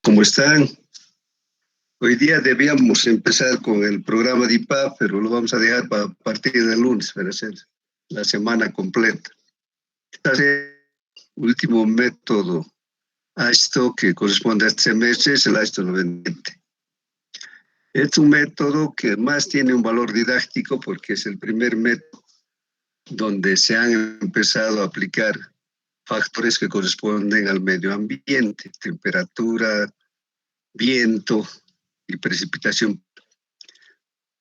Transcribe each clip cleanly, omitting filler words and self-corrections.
¿Cómo están? Hoy día debíamos empezar con el programa de IPA, pero lo vamos a dejar para partir del lunes, para hacer la semana completa. Este es el último método AISTO que corresponde a este semestre, es el AISTO 97. Es un método que más tiene un valor didáctico porque es el primer método donde se han empezado a aplicar factores que corresponden al medio ambiente, temperatura, viento y precipitación.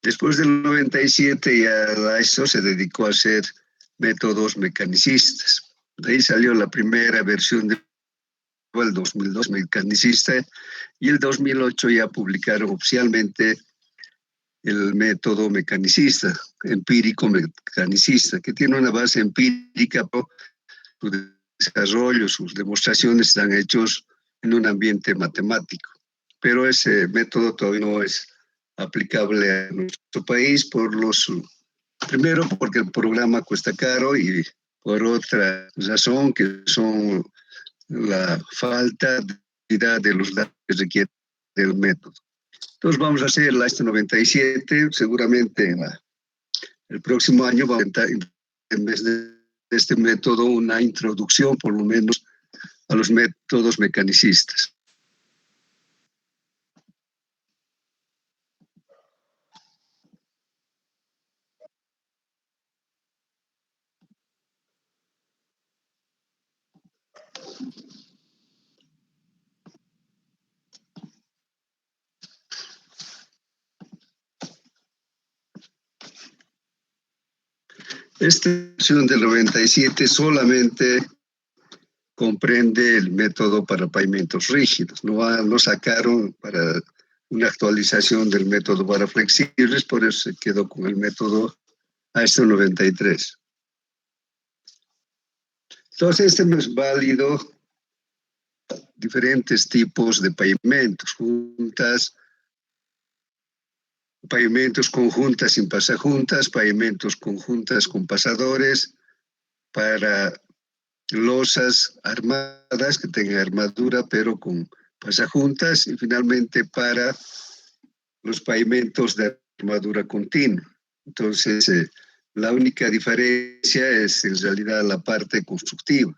Después del 97 ya AISTO se dedicó a hacer métodos mecanicistas. De ahí salió la primera versión del 2002 mecanicista y el 2008 ya publicaron oficialmente el método mecanicista, empírico mecanicista, que tiene una base empírica, su desarrollo, sus demostraciones están hechos en un ambiente matemático. Pero ese método todavía no es aplicable a nuestro país primero porque el programa cuesta caro y por otra razón que son la falta de los datos que requiere el método. Entonces vamos a hacer la AISTO 97, seguramente el próximo año vamos a intentar, en vez de este método, una introducción por lo menos a los métodos mecanicistas. Esta versión del 97 solamente comprende el método para pavimentos rígidos. No sacaron para una actualización del método para flexibles, por eso se quedó con el método AISTO 93. Entonces, este es válido diferentes tipos de pavimentos, pavimentos conjuntas sin pasajuntas, pavimentos conjuntas con pasadores, para losas armadas que tengan armadura pero con pasajuntas y finalmente para los pavimentos de armadura continua. Entonces, la única diferencia es en realidad la parte constructiva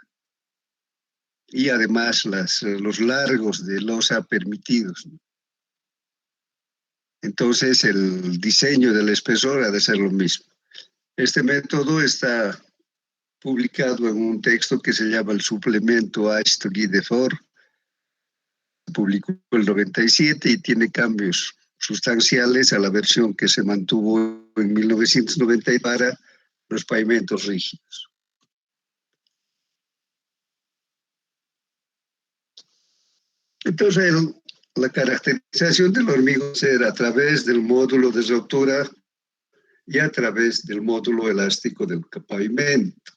y además los largos de losa permitidos. Entonces, el diseño del espesor ha de ser lo mismo. Este método está publicado en un texto que se llama el suplemento AISTO Guide de Fort. Publicó el 97 y tiene cambios sustanciales a la versión que se mantuvo en 1990 para los pavimentos rígidos. Entonces, la caracterización del hormigón será a través del módulo de ruptura y a través del módulo elástico del pavimento.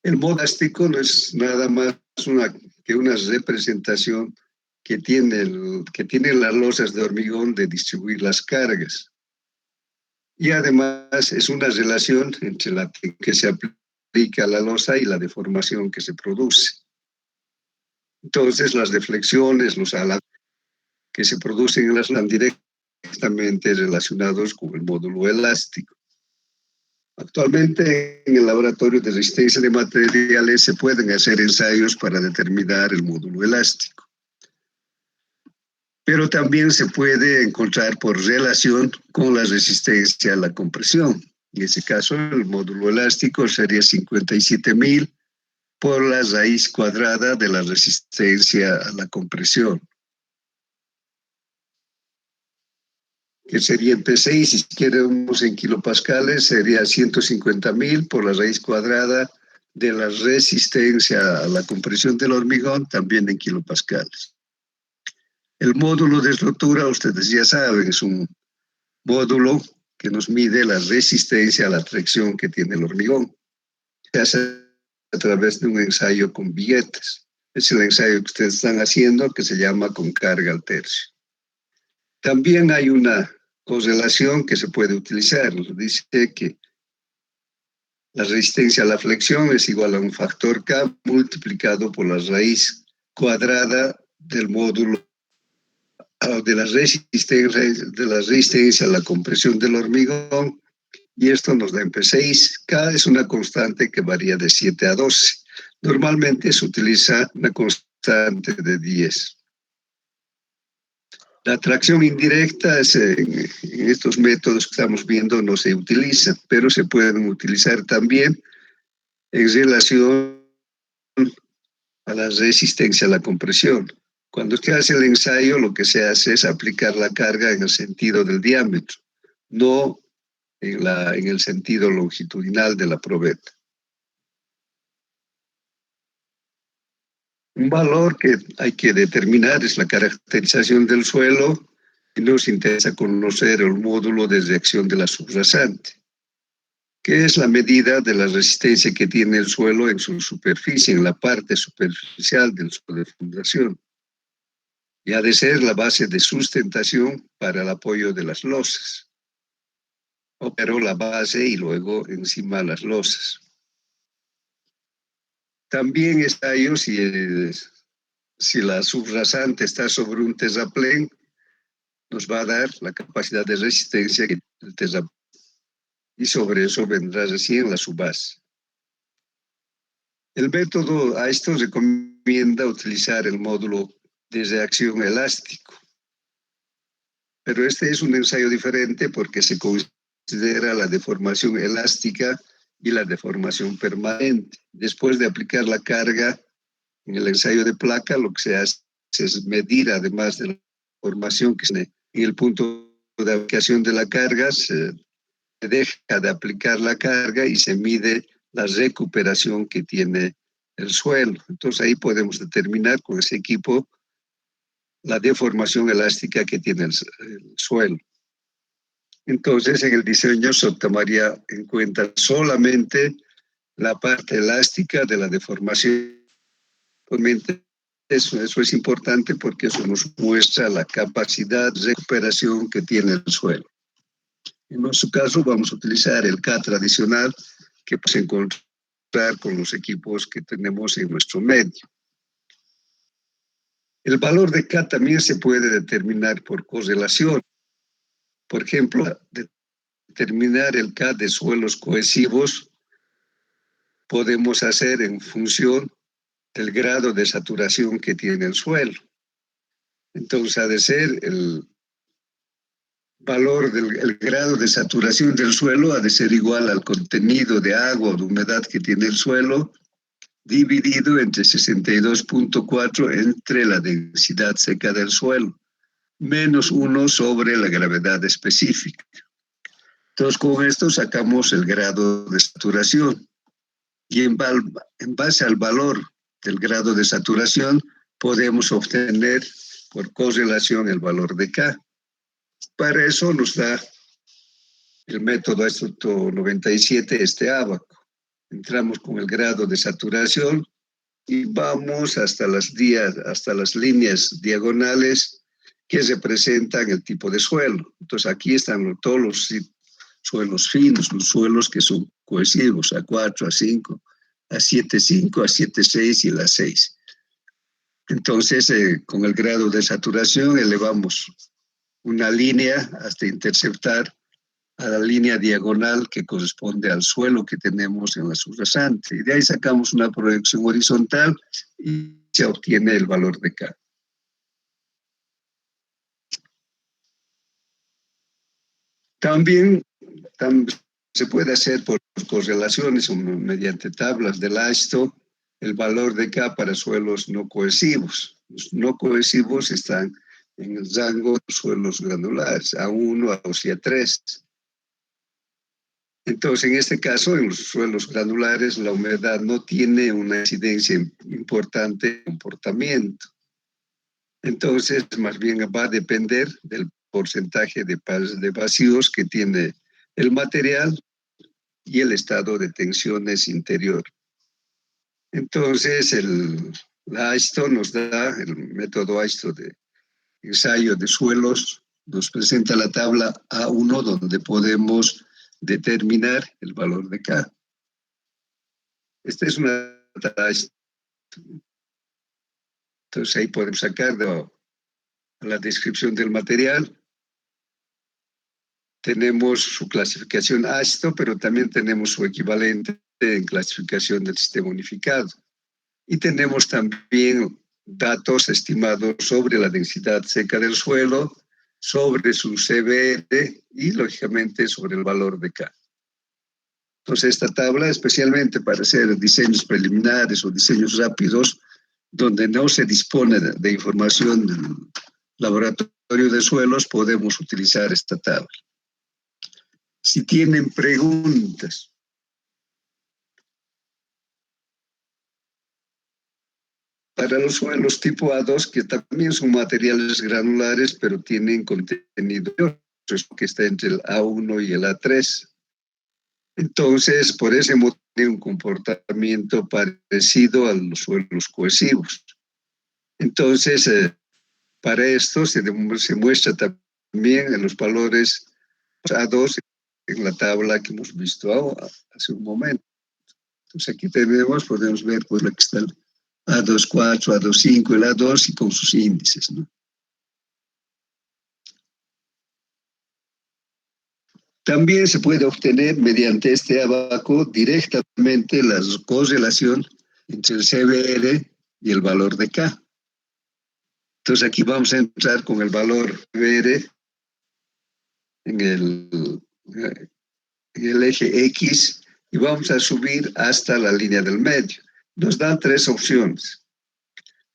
El módulo elástico no es nada más que una representación que tienen las losas de hormigón de distribuir las cargas. Y además es una relación entre la que se aplica a la losa y la deformación que se produce. Entonces las deflexiones, los alas que se producen en las están directamente relacionados con el módulo elástico. Actualmente en el laboratorio de resistencia de materiales se pueden hacer ensayos para determinar el módulo elástico. Pero también se puede encontrar por relación con la resistencia a la compresión. En ese caso, el módulo elástico sería 57.000 por la raíz cuadrada de la resistencia a la compresión, que sería en P6, si queremos en kilopascales, sería 150.000 por la raíz cuadrada de la resistencia a la compresión del hormigón, también en kilopascales. El módulo de estructura, ustedes ya saben, es un módulo que nos mide la resistencia a la tracción que tiene el hormigón. Se hace a través de un ensayo con billetes. Es el ensayo que ustedes están haciendo que se llama con carga al tercio. También hay una correlación que se puede utilizar. Dice que la resistencia a la flexión es igual a un factor K multiplicado por la raíz cuadrada del módulo de la resistencia a la compresión del hormigón, y esto nos da en P6. K es una constante que varía de 7 a 12. Normalmente se utiliza una constante de 10. La tracción indirecta en estos métodos que estamos viendo no se utiliza, pero se pueden utilizar también en relación a la resistencia a la compresión. Cuando se hace el ensayo, lo que se hace es aplicar la carga en el sentido del diámetro, no en el sentido longitudinal de la probeta. Un valor que hay que determinar es la caracterización del suelo y nos interesa conocer el módulo de reacción de la subrasante, que es la medida de la resistencia que tiene el suelo en su superficie, en la parte superficial del suelo de fundación, y ha de ser la base de sustentación para el apoyo de las losas. Operó la base y luego encima las losas. También está ello si la subrasante está sobre un terraplén, nos va a dar la capacidad de resistencia que el terraplén. Y sobre eso vendrá recién la subbase. El método a esto recomienda utilizar el módulo de reacción elástico. Pero este es un ensayo diferente porque se considera la deformación elástica y la deformación permanente. Después de aplicar la carga en el ensayo de placa, lo que se hace es medir, además de la deformación que se en el punto de aplicación de la carga, se deja de aplicar la carga y se mide la recuperación que tiene el suelo. Entonces ahí podemos determinar con ese equipo la deformación elástica que tiene el suelo. Entonces en el diseño se tomaría en cuenta solamente la parte elástica de la deformación. Eso es importante porque eso nos muestra la capacidad de recuperación que tiene el suelo. En nuestro caso vamos a utilizar el K tradicional que puedes encontrar con los equipos que tenemos en nuestro medio. El valor de K también se puede determinar por correlación. Por ejemplo, determinar el K de suelos cohesivos podemos hacer en función del grado de saturación que tiene el suelo. Entonces ha de ser el valor del grado de saturación del suelo ha de ser igual al contenido de agua o de humedad que tiene el suelo dividido entre 62.4 entre la densidad seca del suelo, menos 1 sobre la gravedad específica. Entonces, con esto sacamos el grado de saturación y en base al valor del grado de saturación podemos obtener por correlación el valor de K. Para eso nos da el método Astuto 97, este ábaco. Entramos con el grado de saturación y vamos hasta las líneas diagonales que representan el tipo de suelo. Entonces aquí están todos los suelos finos, los suelos que son cohesivos, A4, A5, A7,5, A7,6 y la 6. Entonces, con el grado de saturación elevamos una línea hasta interceptar a la línea diagonal que corresponde al suelo que tenemos en la subrasante. Y de ahí sacamos una proyección horizontal y se obtiene el valor de K. También se puede hacer por correlaciones o mediante tablas de Laisto el valor de K para suelos no cohesivos. Los no cohesivos están en el rango de suelos granulares, A1, A2 y A3. Entonces, en este caso, en los suelos granulares, la humedad no tiene una incidencia importante en el comportamiento. Entonces, más bien va a depender del porcentaje de vacíos que tiene el material y el estado de tensiones interior. Entonces, la AISTO nos da, el método AISTO de ensayo de suelos, nos presenta la tabla A1 donde podemos determinar el valor de K. Esta es una tabla. Entonces ahí podemos sacar a la descripción del material. Tenemos su clasificación ASTO, pero también tenemos su equivalente en clasificación del sistema unificado. Y tenemos también datos estimados sobre la densidad seca del suelo, sobre su CBR y, lógicamente, sobre el valor de K. Entonces, esta tabla, especialmente para hacer diseños preliminares o diseños rápidos, donde no se dispone de información del laboratorio de suelos, podemos utilizar esta tabla. Si tienen preguntas. Para los suelos tipo A2, que también son materiales granulares, pero tienen contenido que está entre el A1 y el A3. Entonces, por ese motivo, tiene un comportamiento parecido a los suelos cohesivos. Entonces, para esto se muestra también en los valores A2 en la tabla que hemos visto hace un momento. Entonces, aquí podemos ver pues, aquí está el A24, A25, el A2 y con sus índices, ¿no? También se puede obtener mediante este abaco directamente la correlación entre el CBR y el valor de K. Entonces aquí vamos a entrar con el valor CBR en el eje X y vamos a subir hasta la línea del medio. Nos dan tres opciones: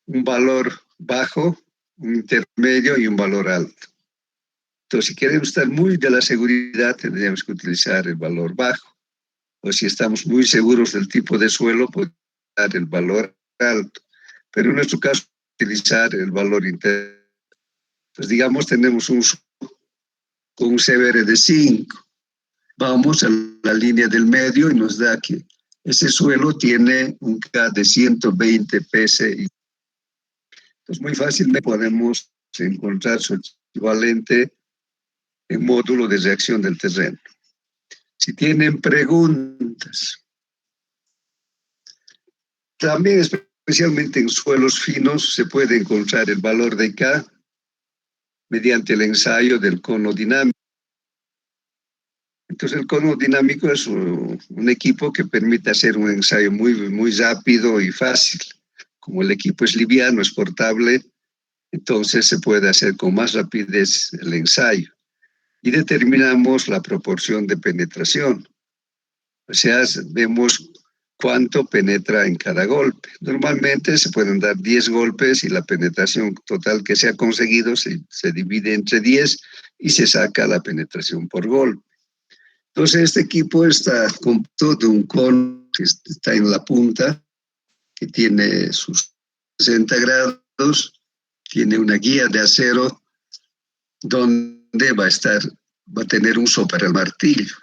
un valor bajo, un intermedio y un valor alto. Entonces, si queremos estar muy de la seguridad, tendríamos que utilizar el valor bajo. O si estamos muy seguros del tipo de suelo, podemos utilizar el valor alto. Pero en nuestro caso, utilizar el valor intermedio. Pues digamos, tenemos un suelo con un CBR de 5. Vamos a la línea del medio y nos da que ese suelo tiene un K de 120 PSI. Entonces, muy fácilmente podemos encontrar su equivalente en módulo de reacción del terreno. Si tienen preguntas, también especialmente en suelos finos se puede encontrar el valor de K mediante el ensayo del cono dinámico. Entonces el cono dinámico es un equipo que permite hacer un ensayo muy, muy rápido y fácil. Como el equipo es liviano, es portable, entonces se puede hacer con más rapidez el ensayo. Y determinamos la proporción de penetración. O sea, vemos cuánto penetra en cada golpe. Normalmente se pueden dar 10 golpes y la penetración total que se ha conseguido se divide entre 10 y se saca la penetración por golpe. Entonces, este equipo está compuesto de un cono que está en la punta, que tiene sus 60 grados, tiene una guía de acero donde va a tener un uso para el martillo.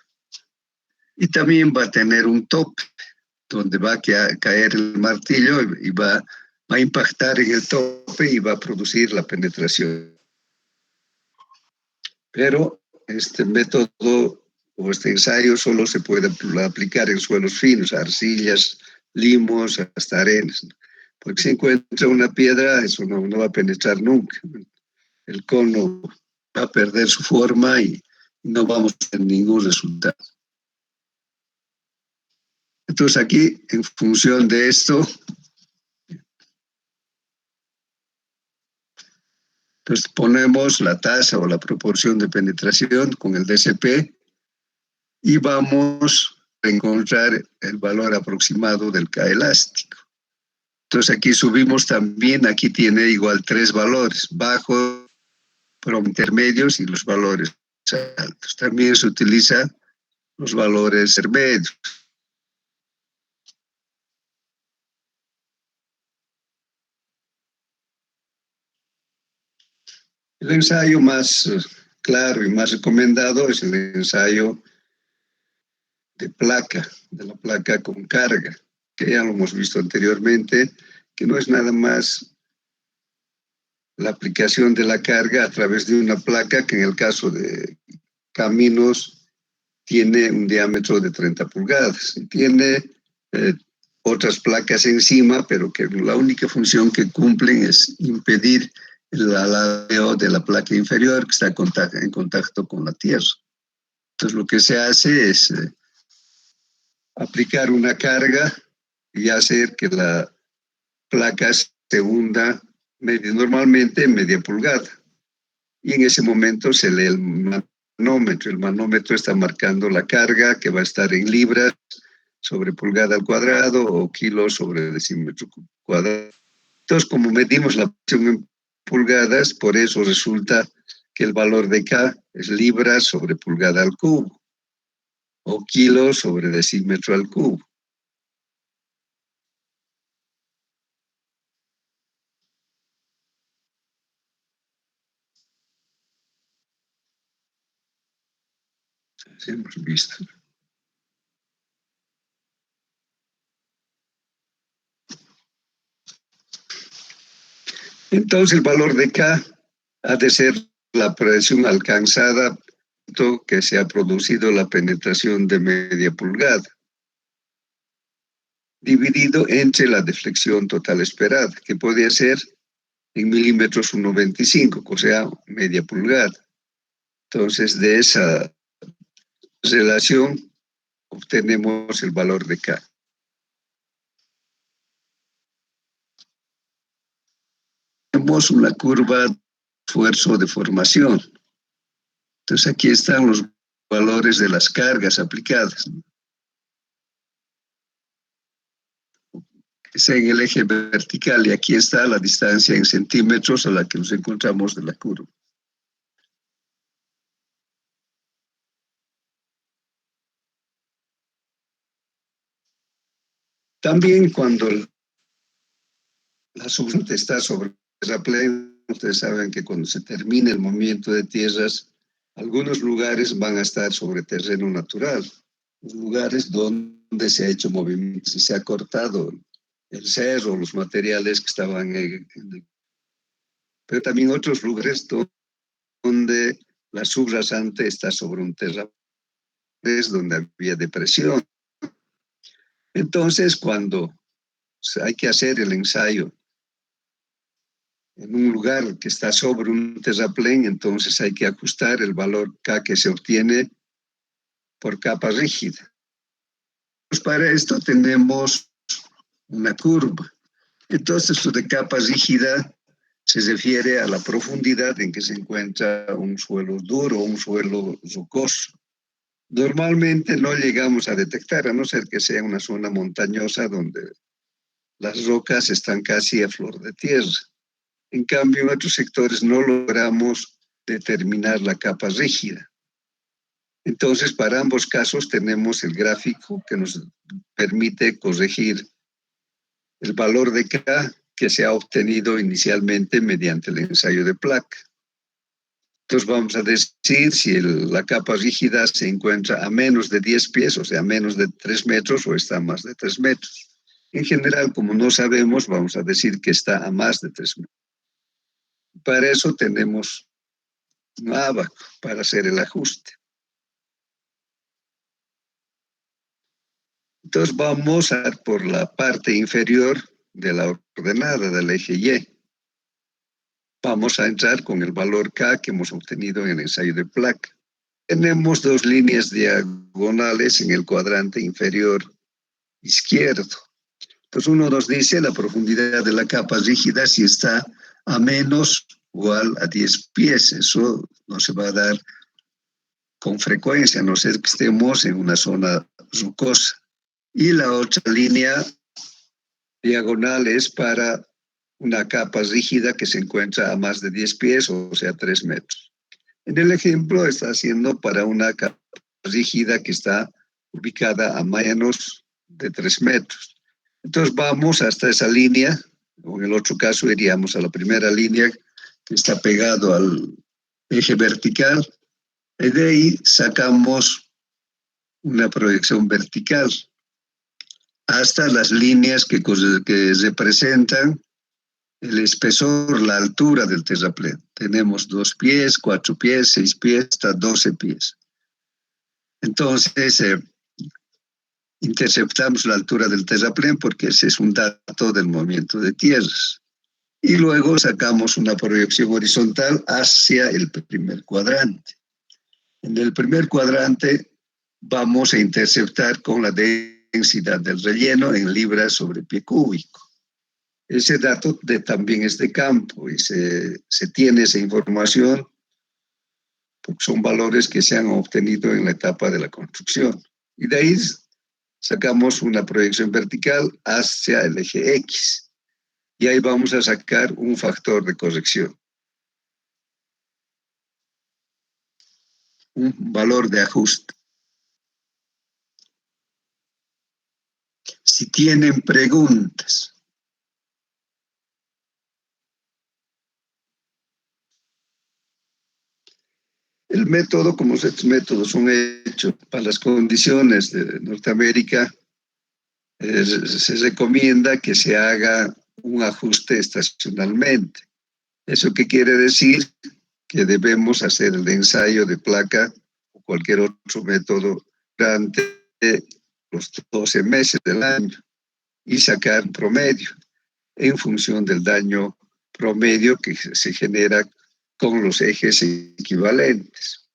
Y también va a tener un tope, donde va a caer el martillo y va a impactar en el tope y va a producir la penetración. Pero este método o este ensayo solo se puede aplicar en suelos finos, arcillas, limos, hasta arenas. Porque si encuentra una piedra, eso no va a penetrar nunca. El cono va a perder su forma y no vamos a tener ningún resultado. Entonces aquí, en función de esto, pues ponemos la tasa o la proporción de penetración con el DCP y vamos a encontrar el valor aproximado del K elástico. Entonces aquí subimos también, aquí tiene igual 3 valores, bajos, intermedios y los valores altos. También se utilizan los valores intermedios. El ensayo más claro y más recomendado es el ensayo de la placa con carga, que ya lo hemos visto anteriormente, que no es nada más la aplicación de la carga a través de una placa que en el caso de caminos tiene un diámetro de 30 pulgadas. Tiene otras placas encima, pero que la única función que cumplen es impedir el aladeo de la placa inferior que está en contacto con la tierra. Entonces lo que se hace es aplicar una carga y hacer que la placa se hunda normalmente media pulgada. Y en ese momento se lee el manómetro. El manómetro está marcando la carga que va a estar en libras sobre pulgada al cuadrado o kilos sobre decímetro cuadrado. Entonces, como medimos la presión en pulgadas, por eso resulta que el valor de K es libras sobre pulgada al cubo o kilos sobre decímetro al cubo. Así hemos visto. Entonces, el valor de K ha de ser la presión alcanzada que se ha producido la penetración de media pulgada, dividido entre la deflexión total esperada, que podría ser en milímetros 1,25, o sea, media pulgada. Entonces, de esa relación obtenemos el valor de K. Tenemos una curva de esfuerzo de formación. Entonces, aquí están los valores de las cargas aplicadas. Es en el eje vertical y aquí está la distancia en centímetros a la que nos encontramos de la curva. También cuando la substante está sobre tierra plana, ustedes saben que cuando se termina el movimiento de tierras, algunos lugares van a estar sobre terreno natural, lugares donde se ha hecho movimiento, si se ha cortado el cerro, los materiales que estaban pero también otros lugares donde la subrasante está sobre un terreno donde había depresión. Entonces, cuando hay que hacer el ensayo en un lugar que está sobre un terraplén, entonces hay que ajustar el valor K que se obtiene por capa rígida. Pues para esto tenemos una curva. Entonces, esto de capa rígida se refiere a la profundidad en que se encuentra un suelo duro, un suelo rocoso. Normalmente no llegamos a detectar, a no ser que sea una zona montañosa donde las rocas están casi a flor de tierra. En cambio, en otros sectores no logramos determinar la capa rígida. Entonces, para ambos casos tenemos el gráfico que nos permite corregir el valor de K que se ha obtenido inicialmente mediante el ensayo de placa. Entonces vamos a decir si la capa rígida se encuentra a menos de 10 pies, o sea, a menos de 3 metros o está a más de 3 metros. En general, como no sabemos, vamos a decir que está a más de 3 metros. Para eso tenemos un abaco para hacer el ajuste. Entonces vamos a por la parte inferior de la ordenada del eje Y. Vamos a entrar con el valor K que hemos obtenido en el ensayo de placa. Tenemos dos líneas diagonales en el cuadrante inferior izquierdo. Entonces uno nos dice la profundidad de la capa rígida si está a menos o igual a 10 pies. Eso no se va a dar con frecuencia, a no ser que estemos en una zona rocosa. Y la otra línea diagonal es para una capa rígida que se encuentra a más de 10 pies, o sea, 3 metros. En el ejemplo está haciendo para una capa rígida que está ubicada a menos de 3 metros. Entonces vamos hasta esa línea, o en el otro caso iríamos a la primera línea que está pegado al eje vertical, y de ahí sacamos una proyección vertical hasta las líneas que representan el espesor, la altura del terraplén. Tenemos 2 pies, 4 pies, 6 pies, hasta 12 pies. Entonces, interceptamos la altura del terraplén porque ese es un dato del movimiento de tierras. y luego sacamos una proyección horizontal hacia el primer cuadrante. En el primer cuadrante vamos a interceptar con la densidad del relleno en libras sobre pie cúbico. Ese dato también es de campo y se tiene esa información porque son valores que se han obtenido en la etapa de la construcción. Y de ahí sacamos una proyección vertical hacia el eje X. Y ahí vamos a sacar un factor de corrección. Un valor de ajuste. Si tienen preguntas. El método, como estos métodos son hechos para las condiciones de Norteamérica, se recomienda que se haga un ajuste estacionalmente. ¿Eso qué quiere decir? Que debemos hacer el ensayo de placa o cualquier otro método durante los 12 meses del año y sacar un promedio en función del daño promedio que se genera con los ejes equivalentes.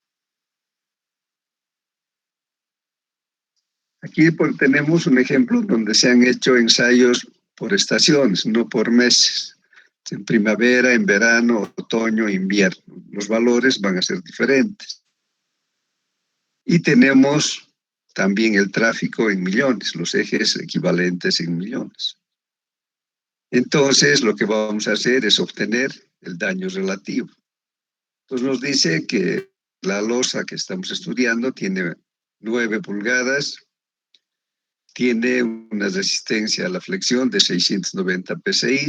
Aquí tenemos un ejemplo donde se han hecho ensayos por estaciones, no por meses. En primavera, en verano, otoño, invierno. Los valores van a ser diferentes. Y tenemos también el tráfico en millones, los ejes equivalentes en millones. Entonces, lo que vamos a hacer es obtener el daño relativo. Entonces nos dice que la losa que estamos estudiando tiene 9 pulgadas, tiene una resistencia a la flexión de 690 psi,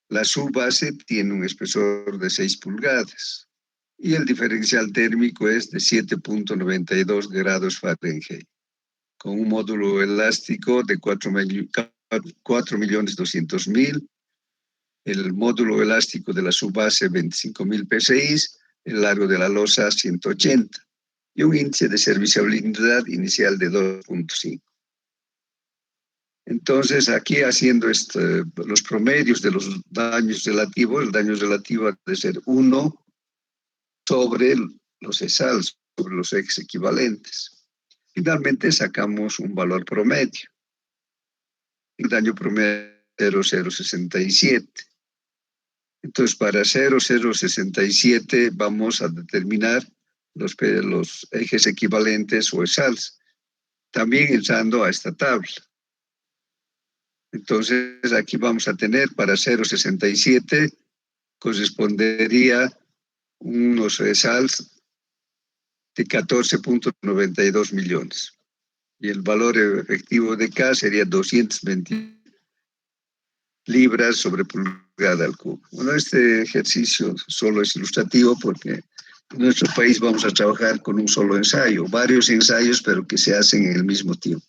la subbase tiene un espesor de 6 pulgadas y el diferencial térmico es de 7.92 grados Fahrenheit, con un módulo elástico de 4.200.000, el módulo elástico de la subbase 25.000 psi, el largo de la losa 180 y un índice de serviciabilidad inicial de 2.5. Entonces, aquí haciendo los promedios de los daños relativos, el daño relativo ha de ser 1 sobre los ESALs, sobre los ejes equivalentes. Finalmente sacamos un valor promedio. El daño promedio es 0,067. Entonces, para 0,067 vamos a determinar los ejes equivalentes o ESALs, también usando a esta tabla. Entonces, aquí vamos a tener para 0,67 correspondería unos ESALs de 14.92 millones. Y el valor efectivo de K sería 220 libras sobre pulgada al cubo. Bueno, este ejercicio solo es ilustrativo porque en nuestro país vamos a trabajar con un solo ensayo, varios ensayos, pero que se hacen en el mismo tiempo.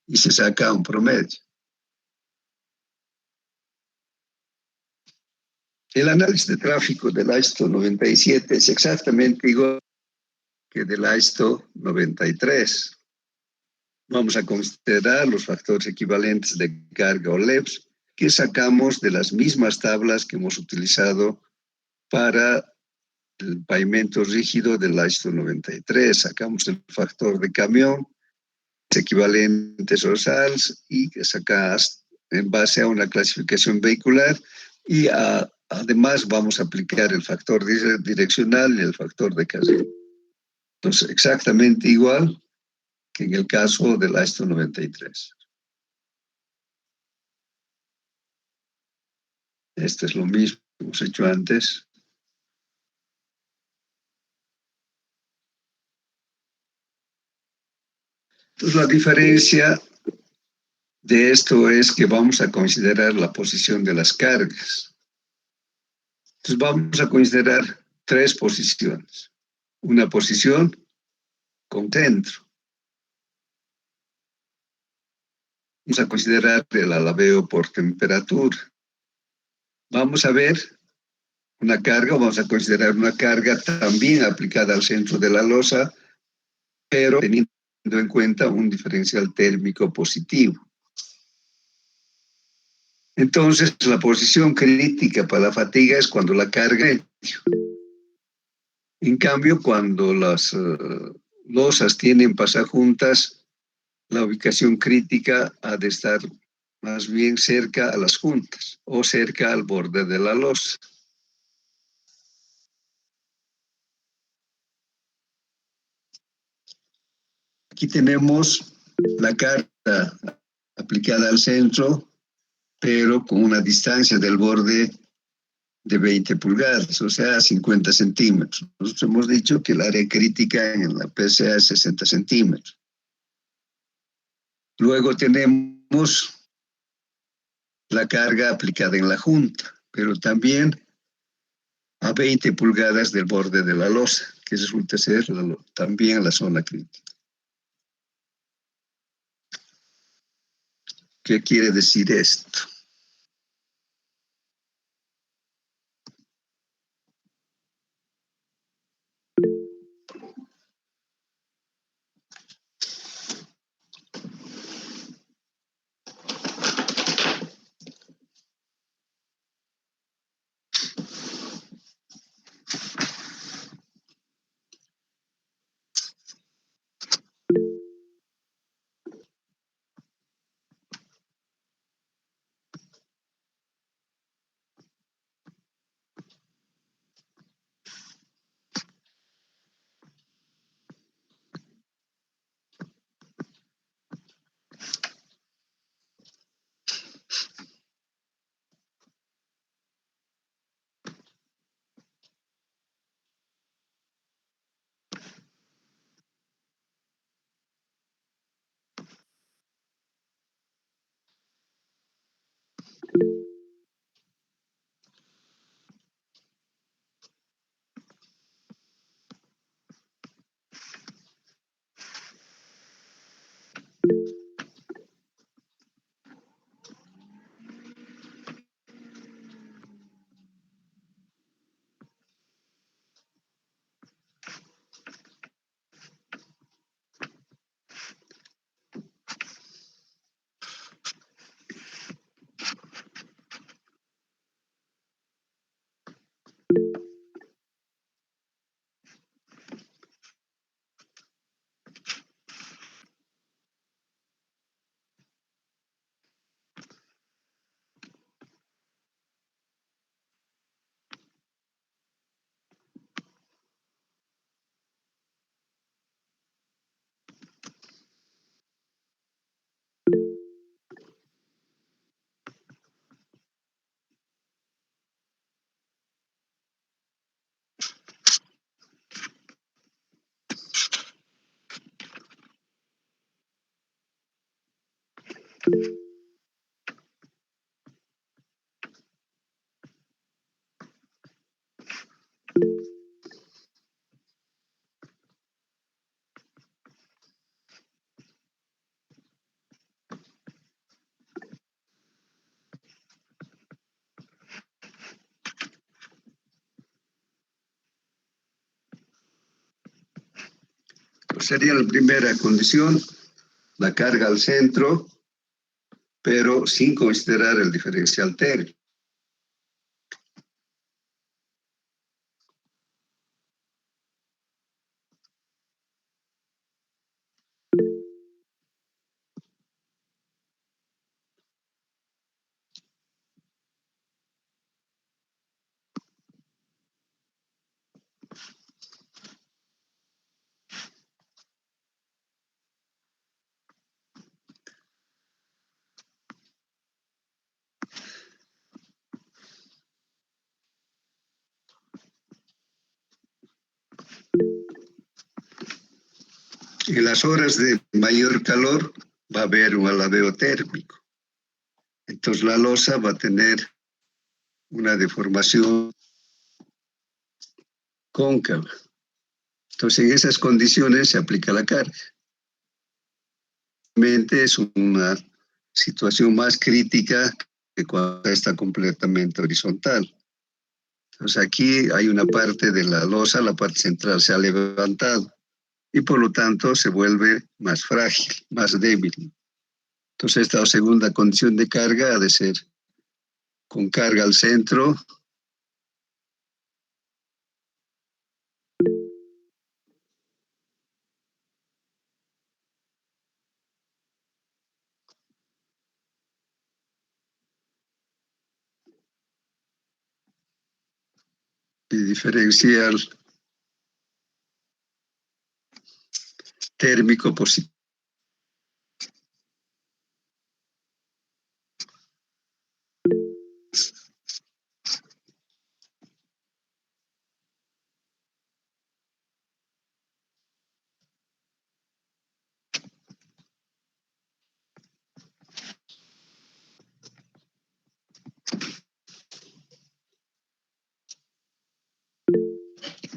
Y se saca un promedio. El análisis de tráfico del ISO 97 es exactamente igual que del ISO 93. Vamos a considerar los factores equivalentes de carga o LEPS que sacamos de las mismas tablas que hemos utilizado para el pavimento rígido del ISO 93. Sacamos el factor de camión, equivalentes o SALs y sacas en base a una clasificación vehicular y además vamos a aplicar el factor direccional y el factor de carril. Entonces, exactamente igual que en el caso del ISO 93. Este es lo mismo que hemos hecho antes. Entonces, la diferencia de esto es que vamos a considerar la posición de las cargas. Entonces, vamos a considerar 3 posiciones. Una posición con centro. Vamos a considerar el alabeo por temperatura. Vamos a ver una carga, vamos a considerar una carga también aplicada al centro de la losa, pero teniendo en cuenta un diferencial térmico positivo. Entonces, la posición crítica para la fatiga es cuando la carga es medio. En cambio, cuando las losas tienen pasajuntas, la ubicación crítica ha de estar más bien cerca a las juntas o cerca al borde de la losa. Aquí tenemos la carga aplicada al centro, pero con una distancia del borde de 20 pulgadas, o sea, 50 centímetros. Nosotros hemos dicho que el área crítica en la PCA es 60 centímetros. Luego tenemos la carga aplicada en la junta, pero también a 20 pulgadas del borde de la losa, que resulta ser también la zona crítica. ¿Qué quiere decir esto? Pues sería la primera condición, la carga al centro, pero sin considerar el diferencial térmico. En las horas de mayor calor va a haber un alabeo térmico. Entonces la losa va a tener una deformación cóncava. Entonces en esas condiciones se aplica la carga. Realmente es una situación más crítica que cuando está completamente horizontal. Entonces aquí hay una parte de la losa, la parte central se ha levantado y por lo tanto se vuelve más frágil, más débil. Entonces esta segunda condición de carga ha de ser con carga al centro. Y diferencial térmico positivo.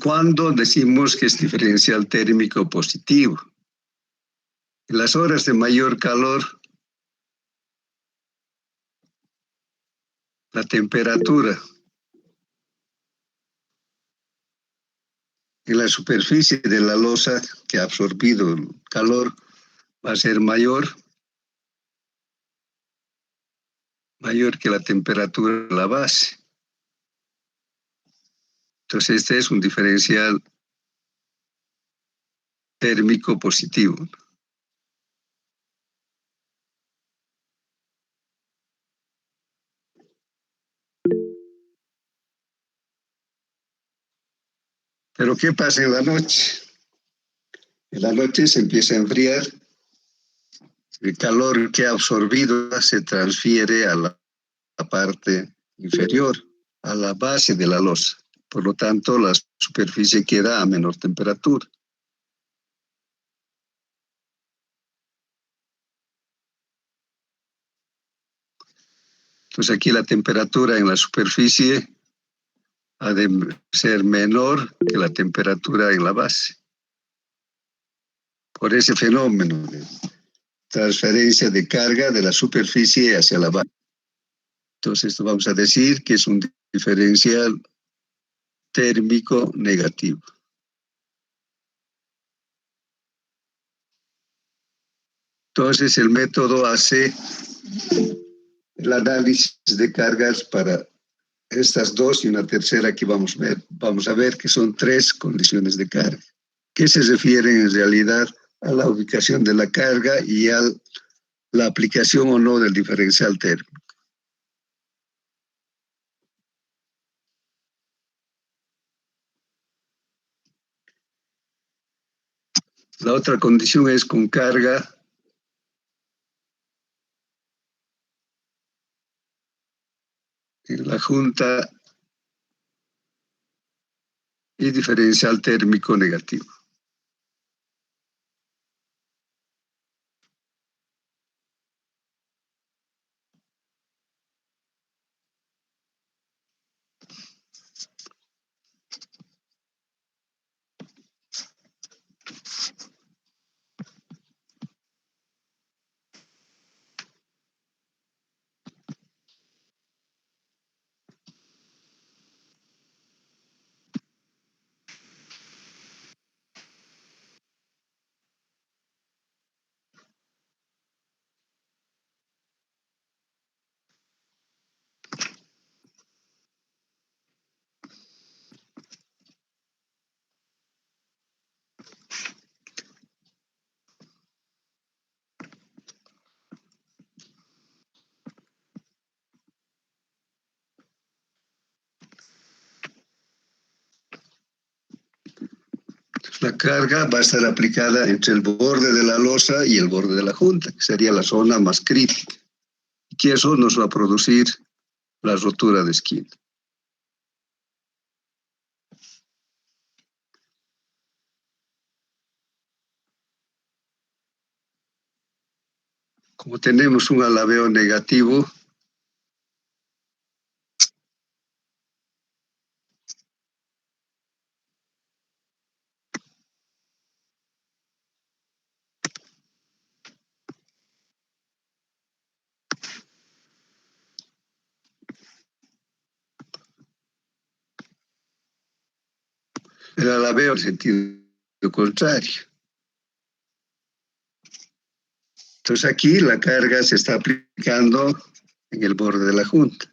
¿Cuándo decimos que es diferencial térmico positivo? En las horas de mayor calor, la temperatura en la superficie de la losa que ha absorbido el calor va a ser mayor que la temperatura de la base. Entonces este es un diferencial térmico positivo. Pero ¿qué pasa en la noche? En la noche se empieza a enfriar, el calor que ha absorbido se transfiere a la parte inferior, a la base de la losa. Por lo tanto, la superficie queda a menor temperatura. Entonces aquí la temperatura en la superficie ha de ser menor que la temperatura en la base. Por ese fenómeno de transferencia de carga de la superficie hacia la base. Entonces esto vamos a decir que es un diferencial térmico negativo. Entonces el método hace el análisis de cargas para estas dos y una tercera que vamos a ver que son tres condiciones de carga, que se refieren en realidad a la ubicación de la carga y a la aplicación o no del diferencial térmico. La otra condición es con carga en la junta y diferencial térmico negativo. La carga va a estar aplicada entre el borde de la losa y el borde de la junta, que sería la zona más crítica. Y que eso nos va a producir la rotura de esquina. Como tenemos un alabeo negativo, el alabeo en sentido contrario. Entonces aquí la carga se está aplicando en el borde de la junta.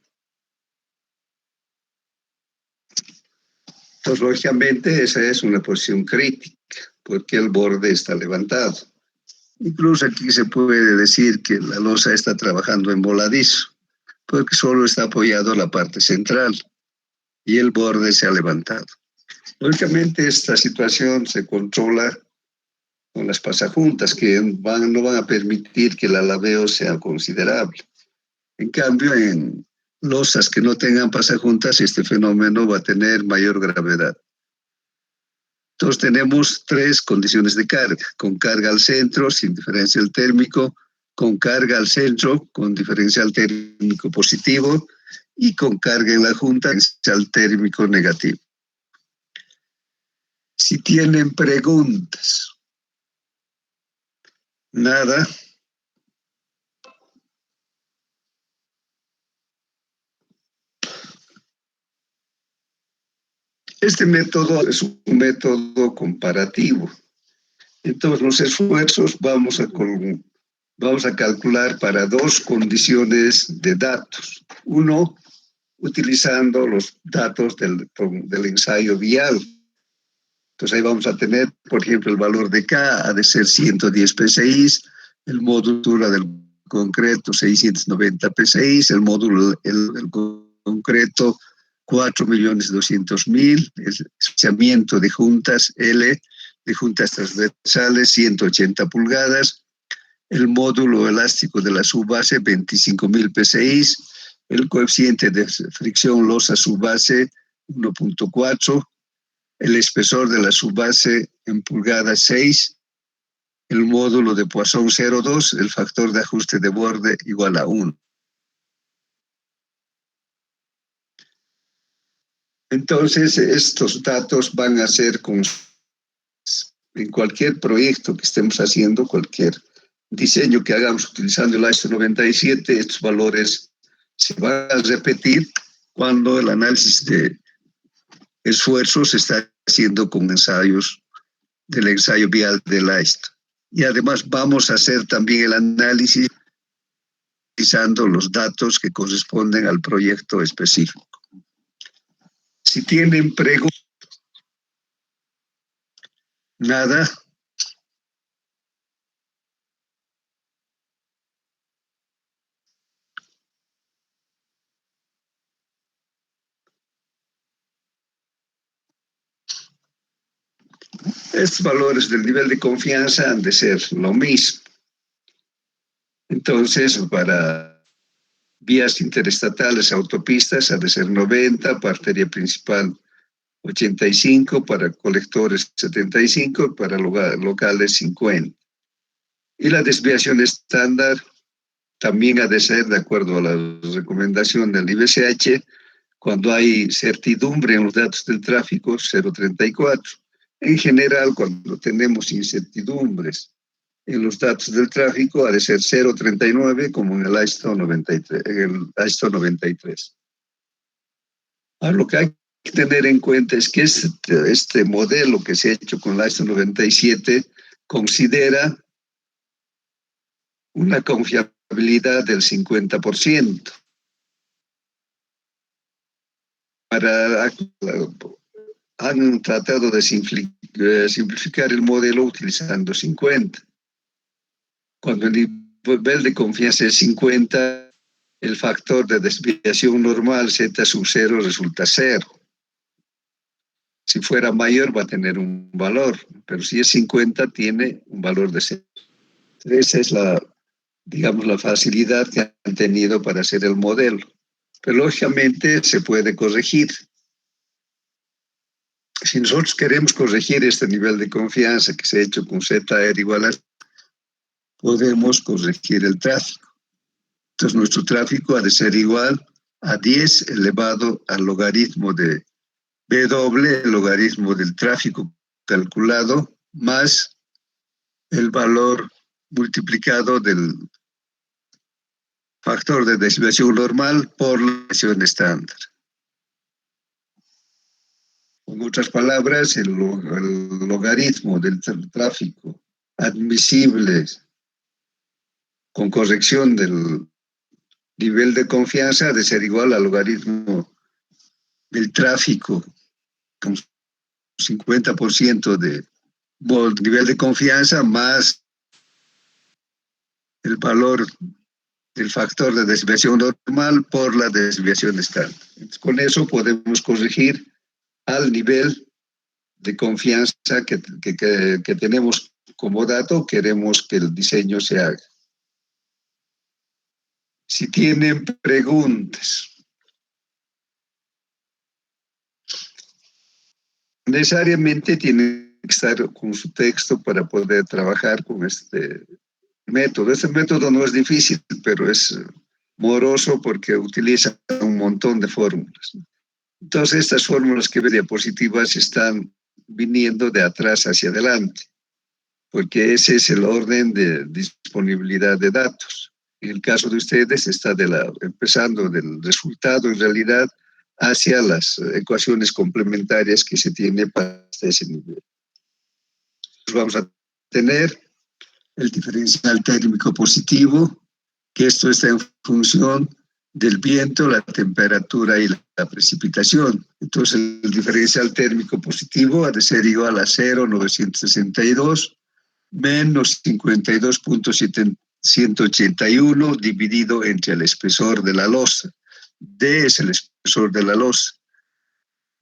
Entonces, lógicamente, esa es una posición crítica, porque el borde está levantado. Incluso aquí se puede decir que la losa está trabajando en voladizo, porque solo está apoyado la parte central y el borde se ha levantado. Lógicamente, esta situación se controla con las pasajuntas, que no van a permitir que el alabeo sea considerable. En cambio, en losas que no tengan pasajuntas, este fenómeno va a tener mayor gravedad. Entonces tenemos tres condiciones de carga: con carga al centro, sin diferencial térmico; con carga al centro, con diferencial térmico positivo; y con carga en la junta, diferencial térmico negativo. Si tienen preguntas. Nada. Este método es un método comparativo. Entonces, los esfuerzos vamos a calcular para dos condiciones de datos. Uno, utilizando los datos del ensayo vial. Entonces, ahí vamos a tener, por ejemplo, el valor de K ha de ser 110 PSI, el módulo del concreto 690 PSI, el módulo del concreto 4.200.000, el especiamiento de juntas L, de juntas transversales 180 pulgadas, el módulo elástico de la subbase 25.000 PSI, el coeficiente de fricción losa subbase 1.4, el espesor de la subbase en pulgadas 6, el módulo de Poisson 0,2, el factor de ajuste de borde igual a 1. Entonces, estos datos van a ser en cualquier proyecto que estemos haciendo, cualquier diseño que hagamos utilizando el ISO 97, estos valores se van a repetir cuando el análisis de esfuerzos se está haciendo con ensayos del ensayo vial del ISO. Y además vamos a hacer también el análisis utilizando los datos que corresponden al proyecto específico. Si tienen preguntas. Nada. Estos valores del nivel de confianza han de ser lo mismo. Entonces, para vías interestatales, autopistas, ha de ser 90, para arteria principal 85, para colectores 75, para locales 50. Y la desviación estándar también ha de ser de acuerdo a la recomendación del IBCH, cuando hay certidumbre en los datos del tráfico, 0,34. En general, cuando tenemos incertidumbres en los datos del tráfico, ha de ser 0,39, como en el ISO 93. Ahora, lo que hay que tener en cuenta es que este modelo que se ha hecho con la ISO 97 considera una confiabilidad del 50%. Han tratado de simplificar el modelo utilizando 50. Cuando el nivel de confianza es 50, el factor de desviación normal Z sub 0 resulta 0. Si fuera mayor va a tener un valor, pero si es 50 tiene un valor de 0. Esa es la facilidad que han tenido para hacer el modelo. Pero lógicamente se puede corregir. Si nosotros queremos corregir este nivel de confianza que se ha hecho con ZR igual a, podemos corregir el tráfico. Entonces nuestro tráfico ha de ser igual a 10 elevado al logaritmo de W, el logaritmo del tráfico calculado, más el valor multiplicado del factor de desviación normal por la desviación estándar. En otras palabras, el logaritmo del tráfico admisible con corrección del nivel de confianza ha de ser igual al logaritmo del tráfico 50% de nivel de confianza más el valor del factor de desviación normal por la desviación estándar. Con eso podemos corregir al nivel de confianza que tenemos como dato, queremos que el diseño se haga. Si tienen preguntas. Necesariamente tienen que estar con su texto para poder trabajar con este método. Este método no es difícil, pero es moroso porque utiliza un montón de fórmulas. Entonces, estas fórmulas que ve diapositivas están viniendo de atrás hacia adelante, porque ese es el orden de disponibilidad de datos. En el caso de ustedes está empezando del resultado en realidad hacia las ecuaciones complementarias que se tiene para ese nivel. Vamos a tener el diferencial térmico positivo, que esto está en función del viento, la temperatura y la precipitación. Entonces, el diferencial térmico positivo ha de ser igual a 0,962 menos 52,181 dividido entre el espesor de la losa. D es el espesor de la losa.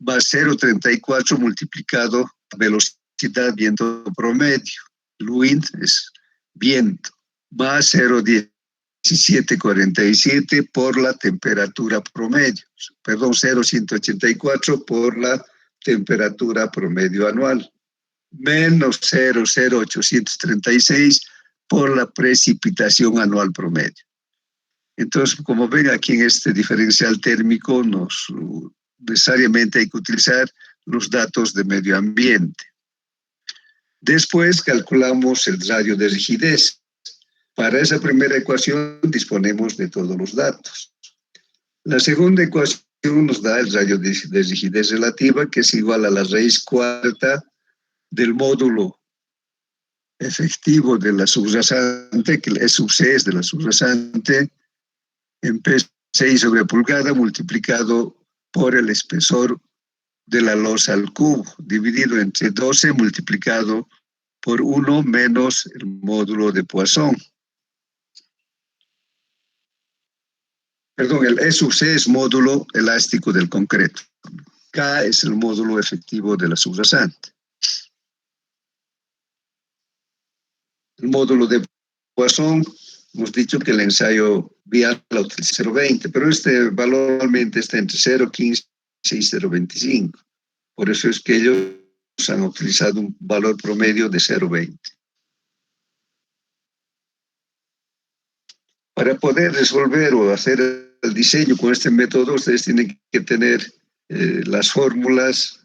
Va a 0,34 multiplicado velocidad viento promedio. El wind es viento. Va a 0,1747 por la temperatura promedio. Perdón, 0,184 por la temperatura promedio anual. Menos 0,0836 por la precipitación anual promedio. Entonces, como ven aquí en este diferencial térmico, necesariamente hay que utilizar los datos de medio ambiente. Después calculamos el radio de rigidez. Para esa primera ecuación disponemos de todos los datos. La segunda ecuación nos da el radio de rigidez relativa, que es igual a la raíz cuarta del módulo efectivo de la subrasante, que E sub C es de la subrasante, en P6 sobre pulgada multiplicado por el espesor de la losa al cubo, dividido entre 12 multiplicado por 1 menos el módulo de Poisson. Perdón, el E sub C es módulo elástico del concreto. K es el módulo efectivo de la subrasante. El módulo de Poisson, hemos dicho que el ensayo vial la utiliza 0,20, pero este valor normalmente está entre 0,15 y 0,25. Por eso es que ellos han utilizado un valor promedio de 0,20. Para poder resolver o hacer el diseño con este método, ustedes tienen que tener las fórmulas,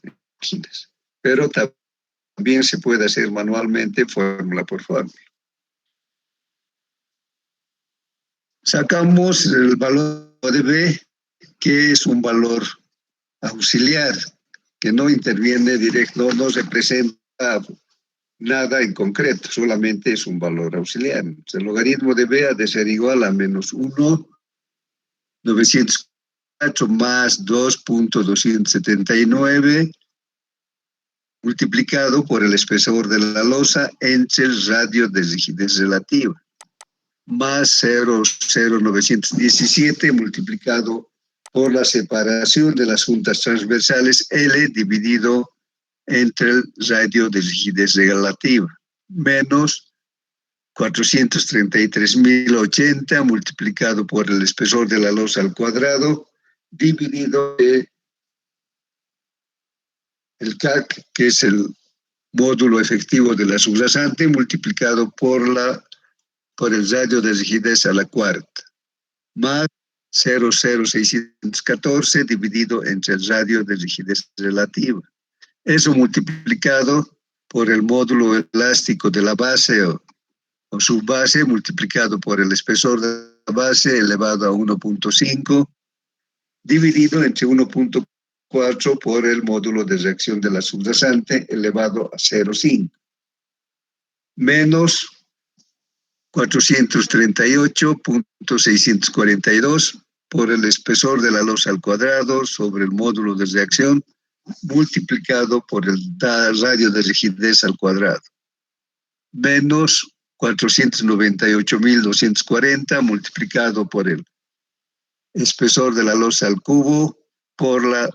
pero también se puede hacer manualmente fórmula por fórmula. Sacamos el valor de B, que es un valor auxiliar, que no interviene directo, no representa nada en concreto, solamente es un valor auxiliar. El logaritmo de B ha de ser igual a menos 1,904 más 2,279 multiplicado por el espesor de la losa entre el radio de rigidez relativa, más 0,0917 multiplicado por la separación de las juntas transversales L dividido entre el radio de rigidez relativa, menos 433.080 multiplicado por el espesor de la losa al cuadrado, dividido el CAC, que es el módulo efectivo de la subrasante, multiplicado por el radio de rigidez a la cuarta, más 0,0614 dividido entre el radio de rigidez relativa. Eso multiplicado por el módulo elástico de la base o subbase, multiplicado por el espesor de la base elevado a 1,5, dividido entre 1,4 por el módulo de reacción de la subrasante elevado a 0,5, menos 438,642 por el espesor de la losa al cuadrado sobre el módulo de reacción multiplicado por el radio de rigidez al cuadrado, menos 498.240 multiplicado por el espesor de la losa al cubo por la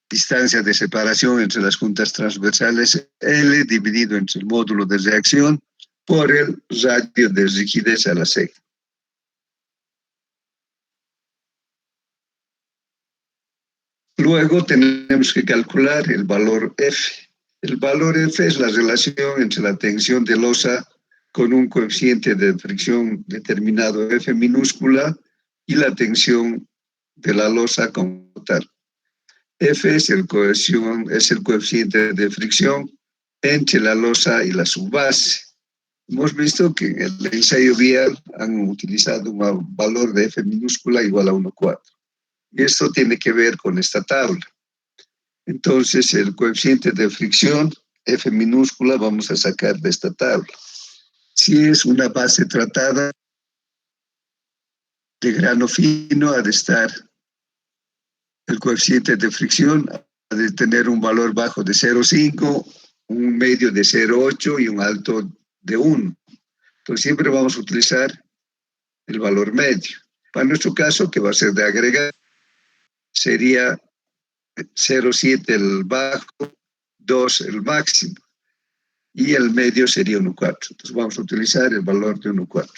distancia de separación entre las juntas transversales L dividido entre el módulo de reacción por el radio de rigidez a la C. Luego tenemos que calcular el valor F. El valor F es la relación entre la tensión de losa con un coeficiente de fricción determinado F minúscula y la tensión de la losa como tal. F es el coeficiente de fricción entre la losa y la subbase. Hemos visto que en el ensayo vial han utilizado un valor de F minúscula igual a 1,4. Y esto tiene que ver con esta tabla. Entonces, el coeficiente de fricción, F minúscula, vamos a sacar de esta tabla. Si es una base tratada de grano fino, ha de estar el coeficiente de fricción, ha de tener un valor bajo de 0,5, un medio de 0,8 y un alto de 1. Entonces, siempre vamos a utilizar el valor medio. Para nuestro caso, que va a ser de agregar, sería 0,7 el bajo, 2 el máximo, y el medio sería 1,4. Entonces vamos a utilizar el valor de 1,4.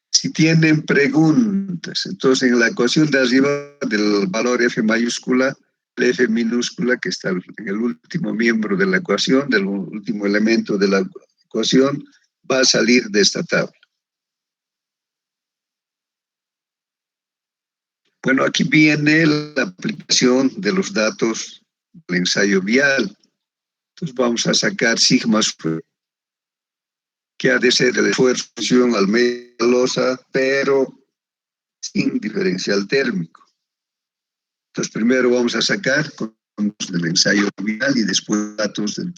Si tienen preguntas, entonces en la ecuación de arriba del valor F mayúscula, el F minúscula que está en el último miembro de la ecuación, del último elemento de la ecuación, va a salir de esta tabla. Bueno, aquí viene la aplicación de los datos del ensayo vial. Entonces vamos a sacar sigma, que ha de ser el esfuerzo al medio de la losa, pero sin diferencial térmico. Entonces primero vamos a sacar con del ensayo vial y después datos del...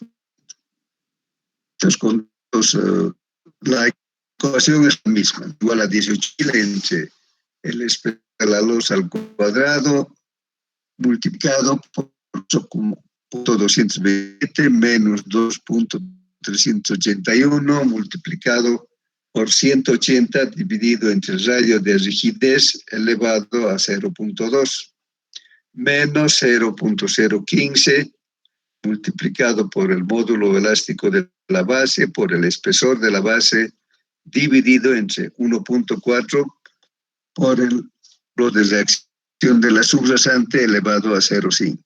Entonces con la ecuación es la misma, igual a 18.000 entre el espejo de la losa al cuadrado multiplicado por 8,220 menos 2,381 multiplicado por 180 dividido entre el radio de rigidez elevado a 0,2 menos 0,015 multiplicado por el módulo elástico de la base por el espesor de la base dividido entre 1,4 por el módulo de reacción de la subrasante elevado a 0,5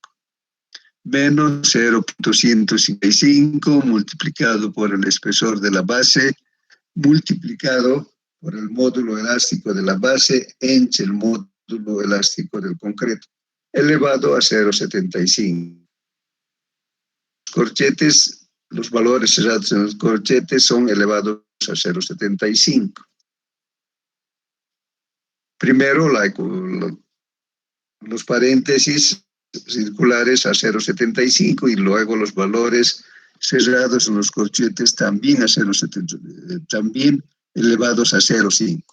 menos 0,155 multiplicado por el espesor de la base multiplicado por el módulo elástico de la base entre el módulo elástico del concreto elevado a 0,75. Corchetes, los valores cerrados en los corchetes son elevados a 0,75. Primero, los paréntesis circulares a 0,75 y luego los valores cerrados en los corchetes también a 0,75, también elevados a 0,5.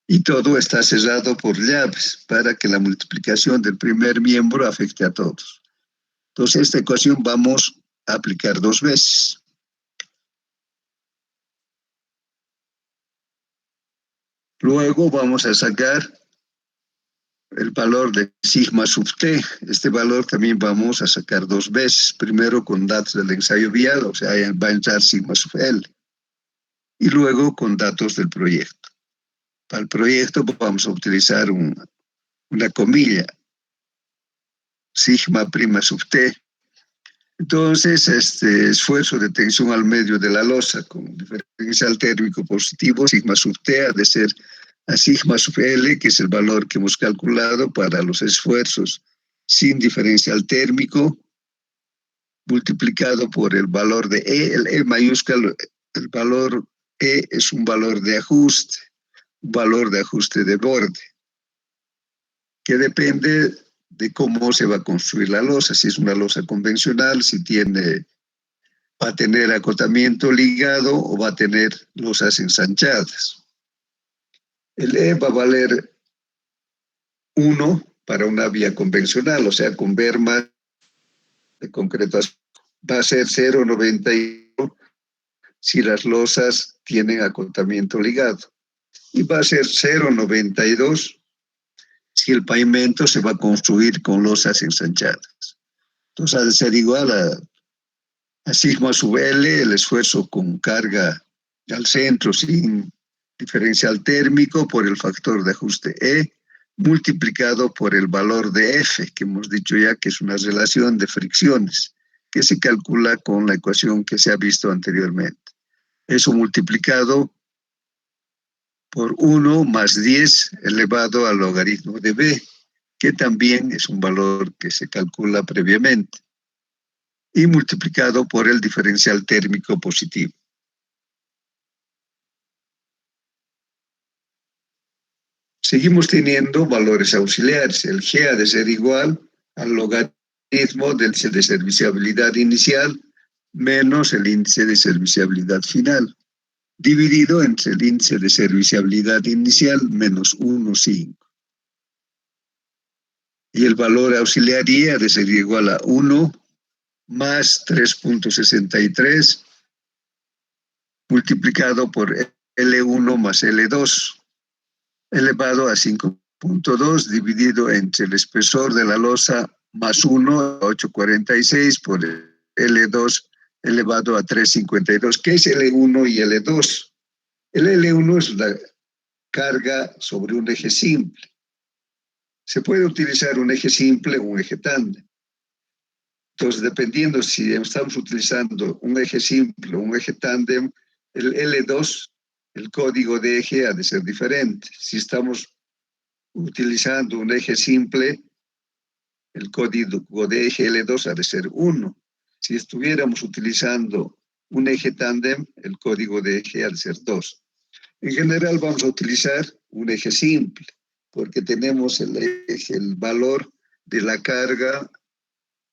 Y todo está cerrado por llaves para que la multiplicación del primer miembro afecte a todos. Entonces, esta ecuación vamos a aplicar 2 veces. Luego vamos a sacar el valor de sigma sub t. Este valor también vamos a sacar 2 veces. Primero con datos del ensayo vial, o sea, va a entrar sigma sub L. Y luego con datos del proyecto. Para el proyecto vamos a utilizar una comilla, sigma prima sub t. Entonces, este esfuerzo de tensión al medio de la losa con diferencial térmico positivo, sigma sub t, ha de ser a sigma sub L, que es el valor que hemos calculado para los esfuerzos sin diferencial térmico, multiplicado por el valor de E. El E mayúsculo, el valor E es un valor de ajuste de borde, que depende de cómo se va a construir la losa, si es una losa convencional, si va a tener acotamiento ligado o va a tener losas ensanchadas. El E va a valer 1 para una vía convencional, o sea, con bermas de concreto, va a ser 0,91 si las losas tienen acotamiento ligado. Y va a ser 0,92 si el pavimento se va a construir con losas ensanchadas. Entonces, ha de ser igual a sigma sub L, el esfuerzo con carga al centro sin diferencial térmico por el factor de ajuste E, multiplicado por el valor de F, que hemos dicho ya que es una relación de fricciones, que se calcula con la ecuación que se ha visto anteriormente. Eso multiplicado por 1 más 10 elevado al logaritmo de B, que también es un valor que se calcula previamente, y multiplicado por el diferencial térmico positivo. Seguimos teniendo valores auxiliares. El G ha de ser igual al logaritmo del índice de serviciabilidad inicial menos el índice de serviciabilidad final, dividido entre el índice de serviciabilidad inicial menos 1,5. Y el valor auxiliar I ha de ser igual a 1 más 3,63 multiplicado por L1 más L2 elevado a 5,2 dividido entre el espesor de la losa más 1, 8,46 por L2 elevado a 3,52. ¿Qué es L1 y L2? El L1 es la carga sobre un eje simple. Se puede utilizar un eje simple o un eje tándem. Entonces, dependiendo si estamos utilizando un eje simple o un eje tándem, el L2, el código de eje ha de ser diferente. Si estamos utilizando un eje simple, el código de eje L2 ha de ser 1. Si estuviéramos utilizando un eje tándem, el código de eje ha de ser 2. En general vamos a utilizar un eje simple, porque tenemos el valor de la carga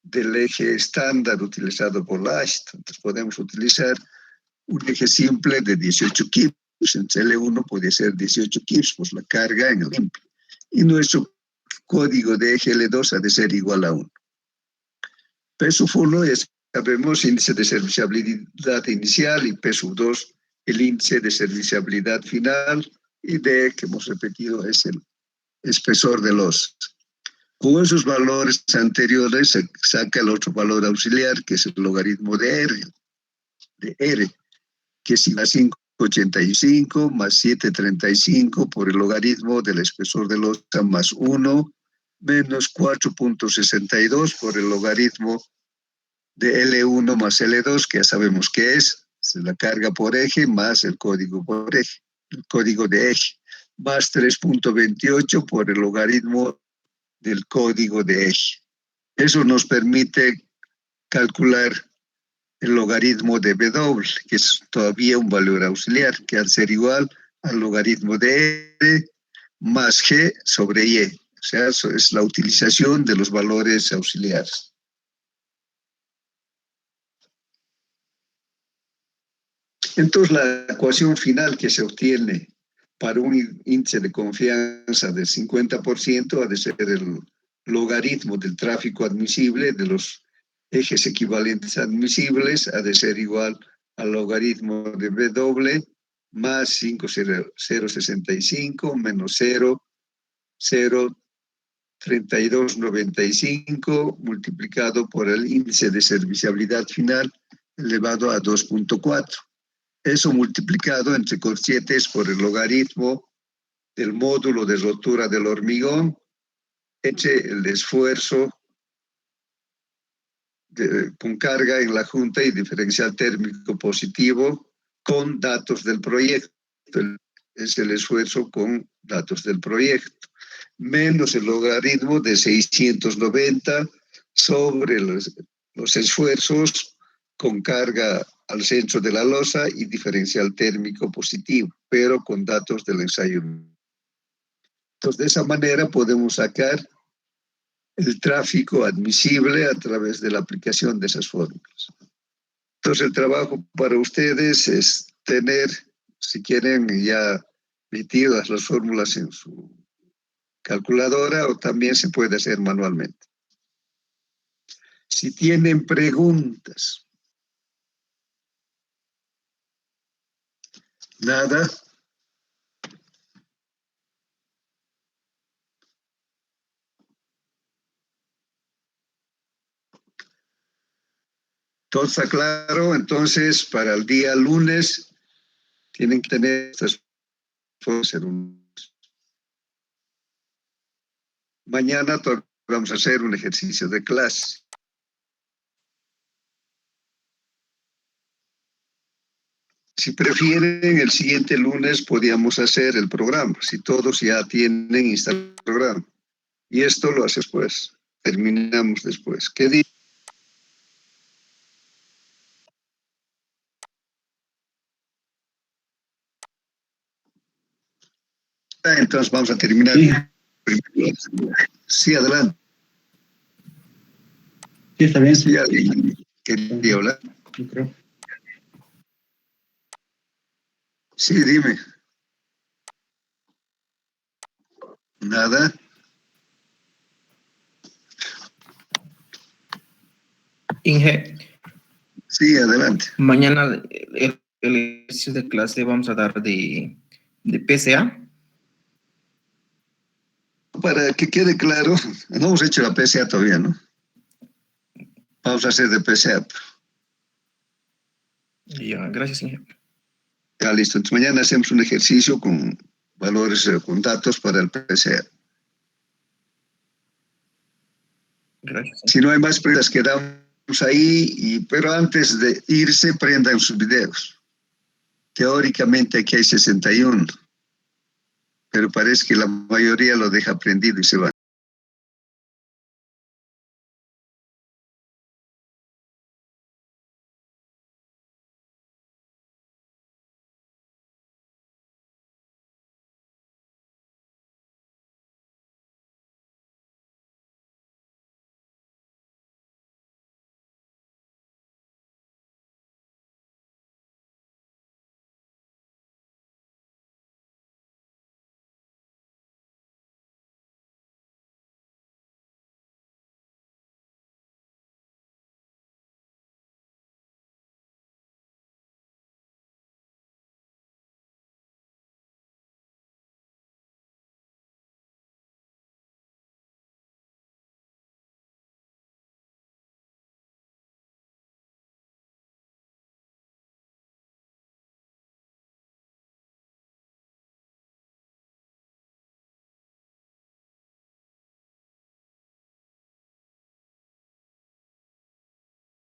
del eje estándar utilizado por la AST. Entonces podemos utilizar un eje simple de 18 kilos. Entonces L1 puede ser 18 kilos, pues la carga en el simple. Y nuestro código de eje L2 ha de ser igual a 1. P sub 1 es, sabemos, índice de serviciabilidad inicial y P sub 2 el índice de serviciabilidad final, y D, que hemos repetido, es el espesor de los. Con esos valores anteriores se saca el otro valor auxiliar, que es el logaritmo de R, que es igual a 5,85 más 7,35 por el logaritmo del espesor de losa más 1 menos 4,62 por el logaritmo de L1 más L2, que ya sabemos qué es la carga por eje más el código por eje, el código de eje, más 3,28 por el logaritmo del código de eje. Eso nos permite calcular el logaritmo de W, que es todavía un valor auxiliar, que al ser igual al logaritmo de R más G sobre Y. O sea, eso es la utilización de los valores auxiliares. Entonces, la ecuación final que se obtiene para un índice de confianza del 50% ha de ser el logaritmo del tráfico admisible de los ejes equivalentes admisibles, ha de ser igual al logaritmo de W más 5,065 menos 0,3295 multiplicado por el índice de serviciabilidad final elevado a 2,4. Eso multiplicado entre corchetes por el logaritmo del módulo de rotura del hormigón entre el esfuerzo con carga en la junta y diferencial térmico positivo con datos del proyecto. Es el esfuerzo con datos del proyecto, menos el logaritmo de 690 sobre los esfuerzos con carga al centro de la losa y diferencial térmico positivo, pero con datos del ensayo. Entonces, de esa manera podemos sacar el tráfico admisible a través de la aplicación de esas fórmulas. Entonces, el trabajo para ustedes es tener, si quieren, ya metidas las fórmulas en su calculadora o también se puede hacer manualmente. Si tienen preguntas. Nada. ¿Todo está claro? Entonces, para el día lunes, tienen que tener estas cosas. Mañana vamos a hacer un ejercicio de clase. Si prefieren, el siguiente lunes podríamos hacer el programa, si todos ya tienen instalado el programa. Y esto lo hace después, terminamos después. ¿Qué día? Entonces vamos a terminar. Sí, sí, adelante. sí, está bien. Sí, alguien quería hablar. Yo creo. Sí, dime. Nada. Inge, Sí, adelante. mañana el ejercicio de clase vamos a dar de PCA. Para que quede claro, no hemos hecho la PCA todavía, ¿no? Vamos a hacer de PCA. Ya, gracias, Inge. Ya, listo. Entonces mañana hacemos un ejercicio con valores, con datos para el PCA. Gracias. Si no hay más preguntas, quedamos ahí, pero antes de irse, prendan sus videos. Teóricamente aquí hay 61, pero parece que la mayoría lo deja prendido y se va.